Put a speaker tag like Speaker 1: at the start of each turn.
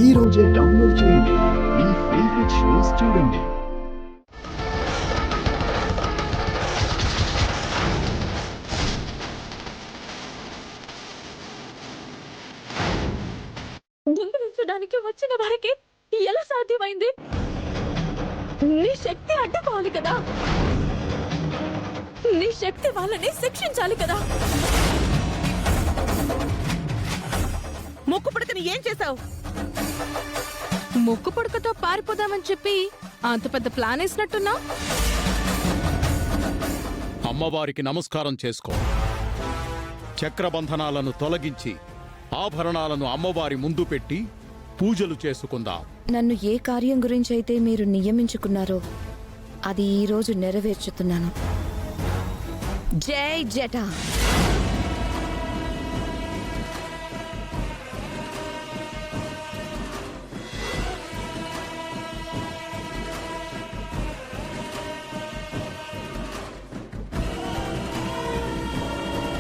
Speaker 1: ఈ రోజే డౌన్లోడ్ చేయండి. మీ ఫేవరెట్ షోస్ చూడండి.
Speaker 2: దొంగిలించడానికి వచ్చిన వారికి ఎలా సాధ్యమైంది? నీ శక్తి అడ్డుకోవాలి కదా, నీ శక్తి వాళ్ళని శిక్షించాలి కదా.
Speaker 3: ముక్కు పుడకని ఏం చేశావు?
Speaker 2: ముక్కు పుడకతో పారిపోదామని చెప్పి అంత పెద్ద ప్లాన్ వేసినట్టున్నా.
Speaker 4: అమ్మవారికి నమస్కారం చేసుకో. చక్రబంధనాలను తొలగించి ఆభరణాలను అమ్మవారి ముందు పెట్టి పూజలు చేసుకుందాం.
Speaker 5: నన్ను ఏ కార్యం గురించి అయితే మీరు నియమించుకున్నారో అది ఈ రోజు నెరవేర్చుతున్నాను. జై జటా.